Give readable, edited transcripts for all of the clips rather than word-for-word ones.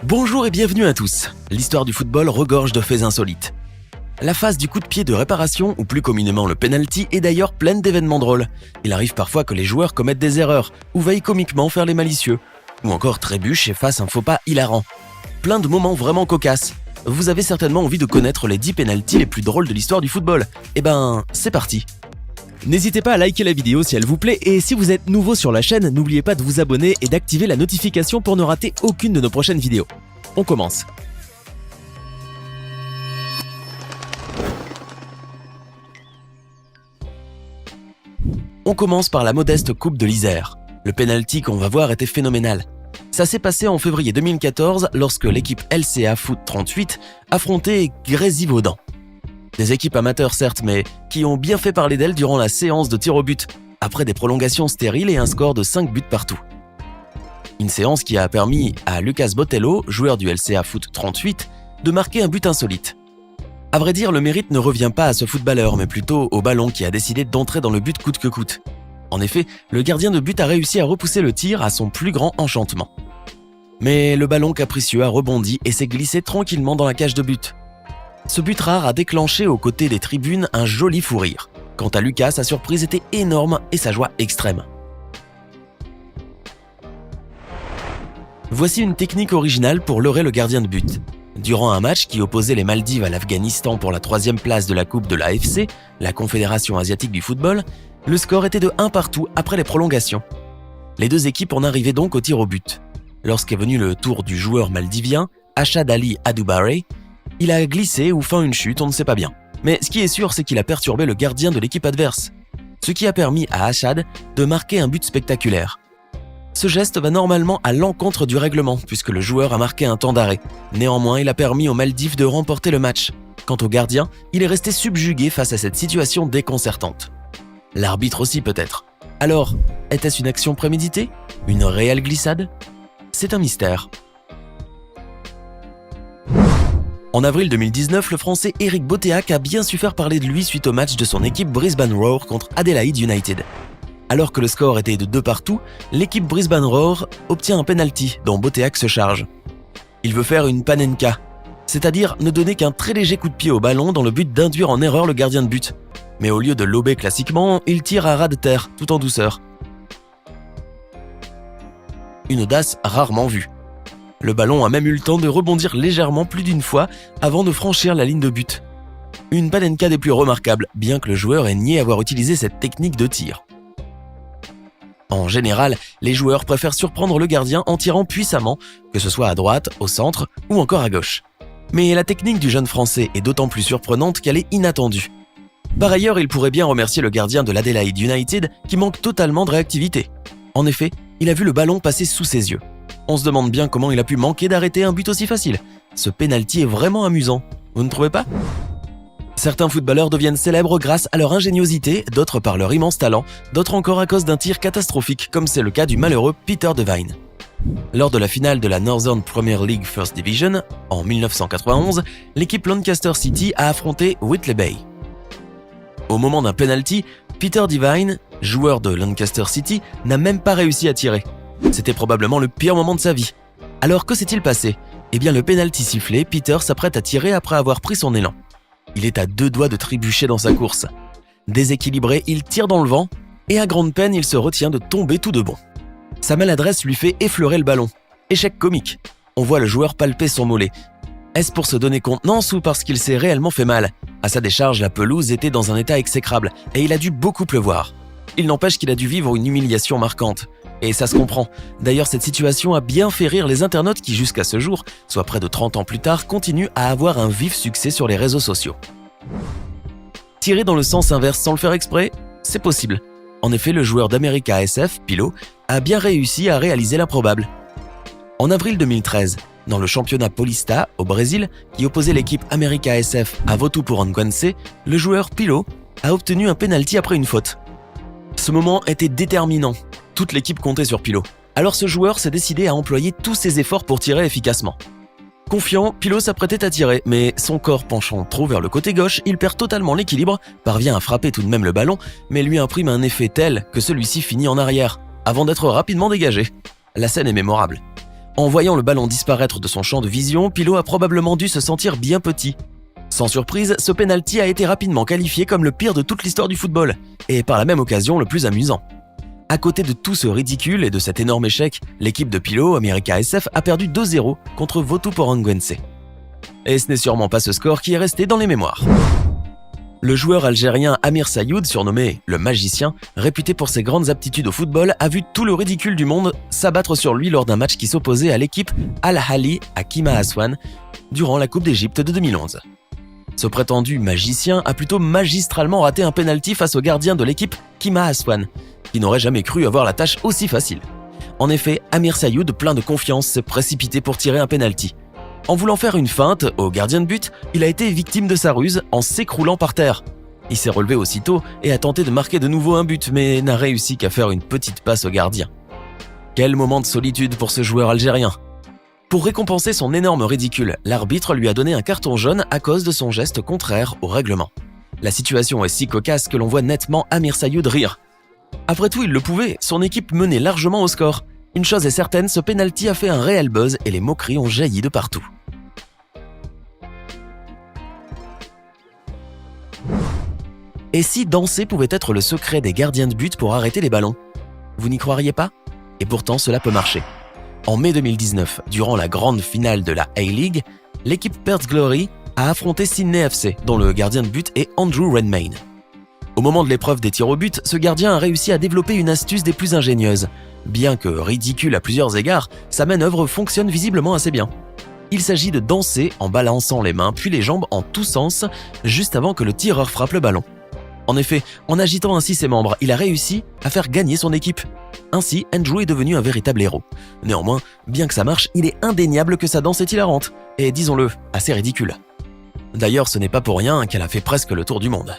Bonjour et bienvenue à tous. L'histoire du football regorge de faits insolites. La phase du coup de pied de réparation, ou plus communément le penalty, est d'ailleurs pleine d'événements drôles. Il arrive parfois que les joueurs commettent des erreurs, ou veuillent comiquement faire les malicieux, ou encore trébuchent et fassent un faux pas hilarant. Plein de moments vraiment cocasses. Vous avez certainement envie de connaître les 10 penaltys les plus drôles de l'histoire du football. Eh ben, c'est parti. N'hésitez pas à liker la vidéo si elle vous plaît, et si vous êtes nouveau sur la chaîne, n'oubliez pas de vous abonner et d'activer la notification pour ne rater aucune de nos prochaines vidéos. On commence. On commence par la modeste Coupe de l'Isère. Le penalty qu'on va voir était phénoménal. Ça s'est passé en février 2014 lorsque l'équipe LCA Foot 38 affrontait Grésivaudan. Des équipes amateurs certes, mais qui ont bien fait parler d'elles durant la séance de tir au but, après des prolongations stériles et un score de 5 buts partout. Une séance qui a permis à Lucas Botelho, joueur du LCA Foot 38, de marquer un but insolite. À vrai dire, le mérite ne revient pas à ce footballeur, mais plutôt au ballon qui a décidé d'entrer dans le but coûte que coûte. En effet, le gardien de but a réussi à repousser le tir à son plus grand enchantement. Mais le ballon capricieux a rebondi et s'est glissé tranquillement dans la cage de but. Ce but rare a déclenché aux côtés des tribunes un joli fou rire. Quant à Lucas, sa surprise était énorme et sa joie extrême. Voici une technique originale pour leurrer le gardien de but. Durant un match qui opposait les Maldives à l'Afghanistan pour la 3e place de la Coupe de l'AFC, la Confédération asiatique du football, le score était de 1 partout après les prolongations. Les deux équipes en arrivaient donc au tir au but. Lorsqu'est venu le tour du joueur maldivien, Ashad Ali Adoubare, il a glissé ou fait une chute, on ne sait pas bien. Mais ce qui est sûr, c'est qu'il a perturbé le gardien de l'équipe adverse, ce qui a permis à Ashad de marquer un but spectaculaire. Ce geste va normalement à l'encontre du règlement, puisque le joueur a marqué un temps d'arrêt. Néanmoins, il a permis aux Maldives de remporter le match. Quant au gardien, il est resté subjugué face à cette situation déconcertante. L'arbitre aussi peut-être. Alors, était-ce une action préméditée? Une réelle glissade? C'est un mystère. En avril 2019, le Français Eric Boteach a bien su faire parler de lui suite au match de son équipe Brisbane Roar contre Adelaide United. Alors que le score était de 2 partout, l'équipe Brisbane Roar obtient un penalty dont Boteach se charge. Il veut faire une panenka, c'est-à-dire ne donner qu'un très léger coup de pied au ballon dans le but d'induire en erreur le gardien de but. Mais au lieu de lober classiquement, il tire à ras de terre, tout en douceur. Une audace rarement vue. Le ballon a même eu le temps de rebondir légèrement plus d'une fois avant de franchir la ligne de but. Une panenka des plus remarquables, bien que le joueur ait nié avoir utilisé cette technique de tir. En général, les joueurs préfèrent surprendre le gardien en tirant puissamment, que ce soit à droite, au centre ou encore à gauche. Mais la technique du jeune Français est d'autant plus surprenante qu'elle est inattendue. Par ailleurs, il pourrait bien remercier le gardien de l'Adelaide United qui manque totalement de réactivité. En effet, il a vu le ballon passer sous ses yeux. On se demande bien comment il a pu manquer d'arrêter un but aussi facile. Ce penalty est vraiment amusant, vous ne trouvez pas? Certains footballeurs deviennent célèbres grâce à leur ingéniosité, d'autres par leur immense talent, d'autres encore à cause d'un tir catastrophique, comme c'est le cas du malheureux Peter Devine. Lors de la finale de la Northern Premier League First Division, en 1991, l'équipe Lancaster City a affronté Whitley Bay. Au moment d'un penalty, Peter Devine, joueur de Lancaster City, n'a même pas réussi à tirer. C'était probablement le pire moment de sa vie. Alors que s'est-il passé? Eh bien le penalty sifflé, Peter s'apprête à tirer après avoir pris son élan. Il est à 2 doigts de trébucher dans sa course. Déséquilibré, il tire dans le vent et à grande peine, il se retient de tomber tout de bon. Sa maladresse lui fait effleurer le ballon. Échec comique. On voit le joueur palper son mollet. Est-ce pour se donner contenance ou parce qu'il s'est réellement fait mal? À sa décharge, la pelouse était dans un état exécrable et il a dû beaucoup pleuvoir. Il n'empêche qu'il a dû vivre une humiliation marquante. Et ça se comprend. D'ailleurs, cette situation a bien fait rire les internautes qui, jusqu'à ce jour, soit près de 30 ans plus tard, continuent à avoir un vif succès sur les réseaux sociaux. Tirer dans le sens inverse sans le faire exprès, c'est possible. En effet, le joueur d'América SF, Pilo, a bien réussi à réaliser l'improbable. En avril 2013, dans le championnat Paulista, au Brésil, qui opposait l'équipe América SF à Votuporangwense, le joueur Pilo a obtenu un penalty après une faute. Ce moment était déterminant. Toute l'équipe comptait sur Pilo. Alors ce joueur s'est décidé à employer tous ses efforts pour tirer efficacement. Confiant, Pilo s'apprêtait à tirer, mais son corps penchant trop vers le côté gauche, il perd totalement l'équilibre, parvient à frapper tout de même le ballon, mais lui imprime un effet tel que celui-ci finit en arrière, avant d'être rapidement dégagé. La scène est mémorable. En voyant le ballon disparaître de son champ de vision, Pilot a probablement dû se sentir bien petit. Sans surprise, ce penalty a été rapidement qualifié comme le pire de toute l'histoire du football, et par la même occasion le plus amusant. À côté de tout ce ridicule et de cet énorme échec, l'équipe de Pilot, America SF, a perdu 2-0 contre Votuporangwense. Et ce n'est sûrement pas ce score qui est resté dans les mémoires. Le joueur algérien Amir Sayoud, surnommé le magicien, réputé pour ses grandes aptitudes au football, a vu tout le ridicule du monde s'abattre sur lui lors d'un match qui s'opposait à l'équipe Al-Ahli à Kima Aswan durant la Coupe d'Égypte de 2011. Ce prétendu magicien a plutôt magistralement raté un penalty face au gardien de l'équipe Kima Aswan, qui n'aurait jamais cru avoir la tâche aussi facile. En effet, Amir Sayoud, plein de confiance, s'est précipité pour tirer un penalty. En voulant faire une feinte au gardien de but, il a été victime de sa ruse en s'écroulant par terre. Il s'est relevé aussitôt et a tenté de marquer de nouveau un but, mais n'a réussi qu'à faire une petite passe au gardien. Quel moment de solitude pour ce joueur algérien! Pour récompenser son énorme ridicule, l'arbitre lui a donné un carton jaune à cause de son geste contraire au règlement. La situation est si cocasse que l'on voit nettement Amir Sayoud rire. Après tout, il le pouvait, son équipe menait largement au score. Une chose est certaine, ce penalty a fait un réel buzz et les moqueries ont jailli de partout. Et si danser pouvait être le secret des gardiens de but pour arrêter les ballons? Vous n'y croiriez pas? Et pourtant, cela peut marcher. En mai 2019, durant la grande finale de la A-League, l'équipe Perth Glory a affronté Sydney FC, dont le gardien de but est Andrew Redmayne. Au moment de l'épreuve des tirs au but, ce gardien a réussi à développer une astuce des plus ingénieuses. Bien que ridicule à plusieurs égards, sa manœuvre fonctionne visiblement assez bien. Il s'agit de danser en balançant les mains puis les jambes en tous sens, juste avant que le tireur frappe le ballon. En effet, en agitant ainsi ses membres, il a réussi à faire gagner son équipe. Ainsi, Andrew est devenu un véritable héros. Néanmoins, bien que ça marche, il est indéniable que sa danse est hilarante, et disons-le, assez ridicule. D'ailleurs, ce n'est pas pour rien qu'elle a fait presque le tour du monde.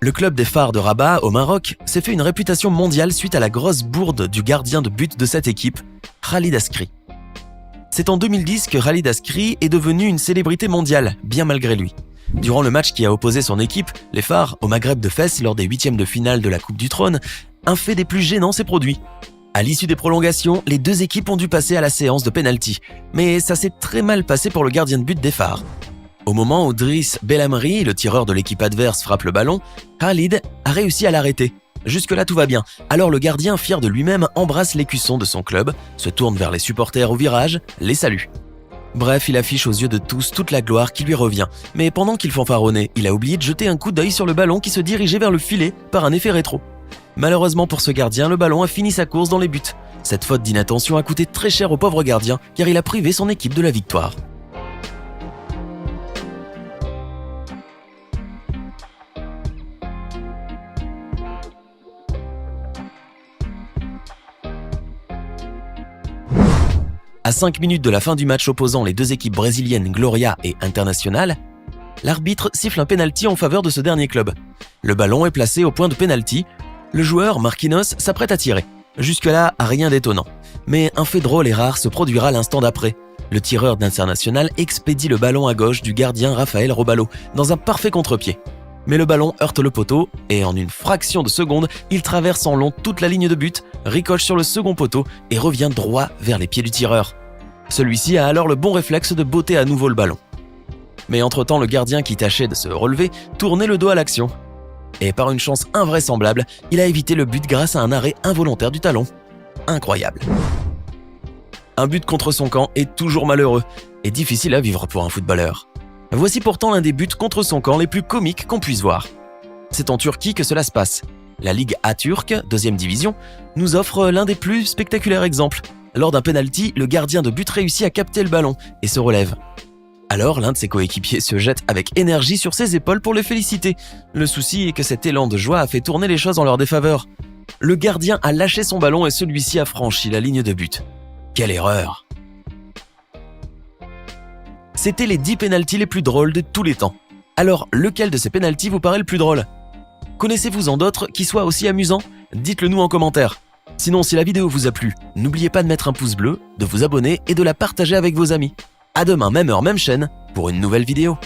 Le club des Phares de Rabat, au Maroc, s'est fait une réputation mondiale suite à la grosse bourde du gardien de but de cette équipe, Khalid Askri. C'est en 2010 que Khalid Askri est devenu une célébrité mondiale, bien malgré lui. Durant le match qui a opposé son équipe, les Phares, au Maghreb de Fès lors des 8e de finale de la Coupe du Trône, un fait des plus gênants s'est produit. À l'issue des prolongations, les deux équipes ont dû passer à la séance de penalty, mais ça s'est très mal passé pour le gardien de but des Phares. Au moment où Driss Belhamri, le tireur de l'équipe adverse, frappe le ballon, Khalid a réussi à l'arrêter. Jusque-là, tout va bien. Alors le gardien, fier de lui-même, embrasse l'écusson de son club, se tourne vers les supporters au virage, les salue. Bref, il affiche aux yeux de tous toute la gloire qui lui revient. Mais pendant qu'il fanfaronnait, il a oublié de jeter un coup d'œil sur le ballon qui se dirigeait vers le filet par un effet rétro. Malheureusement pour ce gardien, le ballon a fini sa course dans les buts. Cette faute d'inattention a coûté très cher au pauvre gardien, car il a privé son équipe de la victoire. À 5 minutes de la fin du match opposant les deux équipes brésiliennes Gloria et Internacional, l'arbitre siffle un penalty en faveur de ce dernier club. Le ballon est placé au point de penalty. Le joueur, Marquinhos, s'apprête à tirer. Jusque-là, rien d'étonnant. Mais un fait drôle et rare se produira l'instant d'après. Le tireur d'Internacional expédie le ballon à gauche du gardien Rafael Robalo, dans un parfait contre-pied. Mais le ballon heurte le poteau et en une fraction de seconde, il traverse en long toute la ligne de but, ricoche sur le second poteau et revient droit vers les pieds du tireur. Celui-ci a alors le bon réflexe de botter à nouveau le ballon. Mais entre-temps, le gardien qui tâchait de se relever tournait le dos à l'action. Et par une chance invraisemblable, il a évité le but grâce à un arrêt involontaire du talon. Incroyable. Un but contre son camp est toujours malheureux et difficile à vivre pour un footballeur. Voici pourtant l'un des buts contre son camp les plus comiques qu'on puisse voir. C'est en Turquie que cela se passe. La Ligue A turque, 2e division, nous offre l'un des plus spectaculaires exemples. Lors d'un penalty, le gardien de but réussit à capter le ballon et se relève. Alors l'un de ses coéquipiers se jette avec énergie sur ses épaules pour le féliciter. Le souci est que cet élan de joie a fait tourner les choses en leur défaveur. Le gardien a lâché son ballon et celui-ci a franchi la ligne de but. Quelle erreur! C'était les 10 pénaltys les plus drôles de tous les temps. Alors, lequel de ces pénaltys vous paraît le plus drôle? Connaissez-vous-en d'autres qui soient aussi amusants? Dites-le nous en commentaire. Sinon, si la vidéo vous a plu, n'oubliez pas de mettre un pouce bleu, de vous abonner et de la partager avec vos amis. À demain, même heure, même chaîne, pour une nouvelle vidéo.